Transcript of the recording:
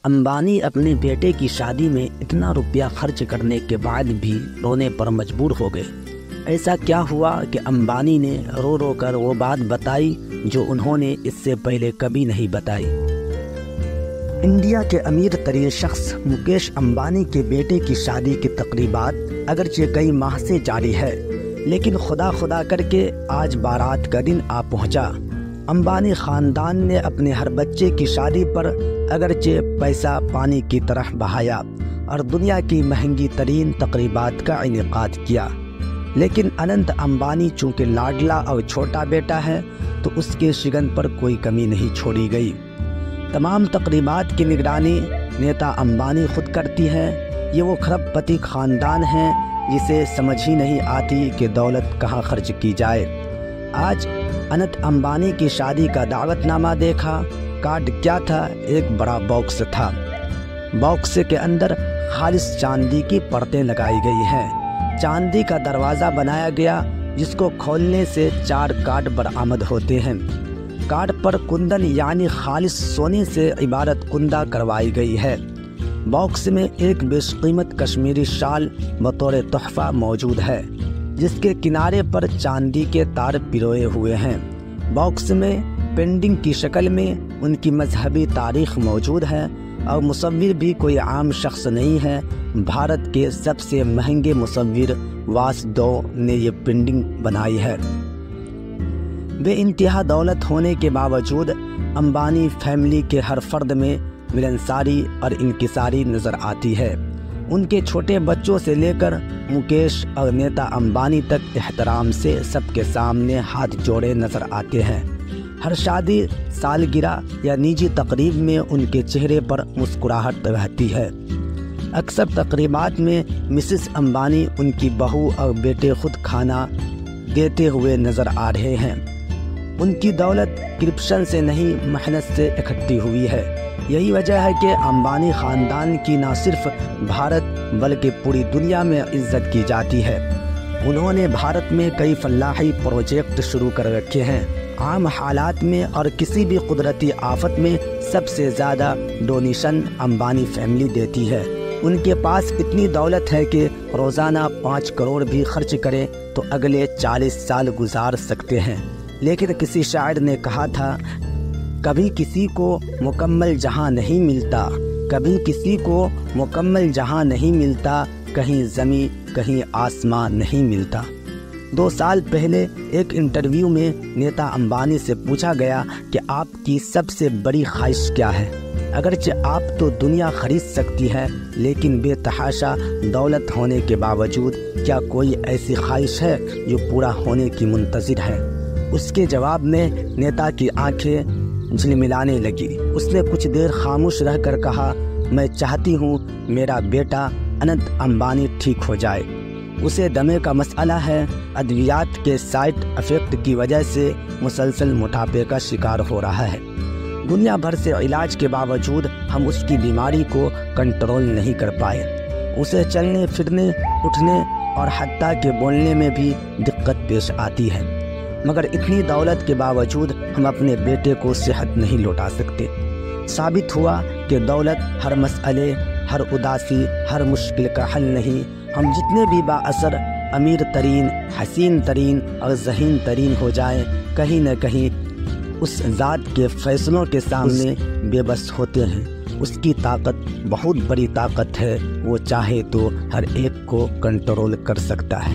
امبانی اپنے بیٹے کی شادی میں اتنا روپیہ خرچ کرنے کے بعد بھی رونے پر مجبور ہو گئے۔ ایسا کیا ہوا کہ امبانی نے رو رو کر وہ بات بتائی جو انہوں نے اس سے پہلے کبھی نہیں بتائی۔ انڈیا کے امیر ترین شخص مکیش امبانی کے بیٹے کی شادی کی تقریبات اگرچہ کئی ماہ سے جاری ہے، لیکن خدا خدا کر کے آج بارات کا دن آ پہنچا۔ امبانی خاندان نے اپنے ہر بچے کی شادی پر اگرچہ پیسہ پانی کی طرح بہایا اور دنیا کی مہنگی ترین تقریبات کا انعقاد کیا، لیکن اننت امبانی چونکہ لاڈلا اور چھوٹا بیٹا ہے تو اس کے شگن پر کوئی کمی نہیں چھوڑی گئی۔ تمام تقریبات کی نگرانی نیتا امبانی خود کرتی ہے۔ یہ وہ کھرب پتی خاندان ہیں جسے سمجھ ہی نہیں آتی کہ دولت کہاں خرچ کی جائے۔ آج اننت امبانی کی شادی کا دعوت نامہ دیکھا۔ کارڈ کیا تھا؟ ایک بڑا باکس تھا۔ باکس کے اندر خالص چاندی کی پرتیں لگائی گئی ہیں۔ چاندی کا دروازہ بنایا گیا جس کو کھولنے سے 4 کارڈ برآمد ہوتے ہیں۔ کارڈ پر کندن یعنی خالص سونے سے عبارت کندہ کروائی گئی ہے۔ باکس میں ایک بیش قیمت کشمیری شال بطور تحفہ موجود ہے جس کے کنارے پر چاندی کے تار پروئے ہوئے ہیں۔ باکس میں پینٹنگ کی شکل میں ان کی مذہبی تاریخ موجود ہے اور مصور بھی کوئی عام شخص نہیں ہے۔ بھارت کے سب سے مہنگے مصور واسدو نے یہ پینٹنگ بنائی ہے۔ بے انتہا دولت ہونے کے باوجود امبانی فیملی کے ہر فرد میں ملنساری اور انکساری نظر آتی ہے۔ ان کے چھوٹے بچوں سے لے کر مکیش اور نیتا امبانی تک احترام سے سب کے سامنے ہاتھ جوڑے نظر آتے ہیں۔ ہر شادی، سالگرہ یا نجی تقریب میں ان کے چہرے پر مسکراہٹ رہتی ہے۔ اکثر تقریبات میں مسز امبانی ان کی بہو اور بیٹے خود کھانا دیتے ہوئے نظر آ رہے ہیں۔ ان کی دولت کرپشن سے نہیں محنت سے اکٹھی ہوئی ہے۔ یہی وجہ ہے کہ امبانی خاندان کی نہ صرف بھارت بلکہ پوری دنیا میں عزت کی جاتی ہے۔ انہوں نے بھارت میں کئی فلاحی پروجیکٹ شروع کر رکھے ہیں۔ عام حالات میں اور کسی بھی قدرتی آفت میں سب سے زیادہ ڈونیشن امبانی فیملی دیتی ہے۔ ان کے پاس اتنی دولت ہے کہ روزانہ 5 کروڑ بھی خرچ کریں تو اگلے 40 سال گزار سکتے ہیں۔ لیکن کسی شاعر نے کہا تھا، کبھی کسی کو مکمل جہاں نہیں ملتا، کبھی کسی کو مکمل جہاں نہیں ملتا، کہیں زمین کہیں آسمان نہیں ملتا۔ 2 سال پہلے ایک انٹرویو میں نیتا امبانی سے پوچھا گیا کہ آپ کی سب سے بڑی خواہش کیا ہے؟ اگرچہ آپ تو دنیا خرید سکتی ہے، لیکن بے تحاشا دولت ہونے کے باوجود کیا کوئی ایسی خواہش ہے جو پورا ہونے کی منتظر ہے؟ اس کے جواب میں نیتا کی آنکھیں جھلملانے لگی۔ اس نے کچھ دیر خاموش رہ کر کہا، میں چاہتی ہوں میرا بیٹا اننت امبانی ٹھیک ہو جائے۔ اسے دمے کا مسئلہ ہے۔ ادویات کے سائیڈ افیکٹ کی وجہ سے مسلسل موٹاپے کا شکار ہو رہا ہے۔ دنیا بھر سے علاج کے باوجود ہم اس کی بیماری کو کنٹرول نہیں کر پائے۔ اسے چلنے پھرنے، اٹھنے اور حتیٰ کہ بولنے میں بھی دقت پیش آتی ہے، مگر اتنی دولت کے باوجود ہم اپنے بیٹے کو صحت نہیں لوٹا سکتے۔ ثابت ہوا کہ دولت ہر مسئلے، ہر اداسی، ہر مشکل کا حل نہیں۔ ہم جتنے بھی با اثر، امیر ترین، حسین ترین اور ذہین ترین ہو جائیں، کہیں نہ کہیں اس ذات کے فیصلوں کے سامنے بے بس ہوتے ہیں۔ اس کی طاقت بہت بڑی طاقت ہے، وہ چاہے تو ہر ایک کو کنٹرول کر سکتا ہے۔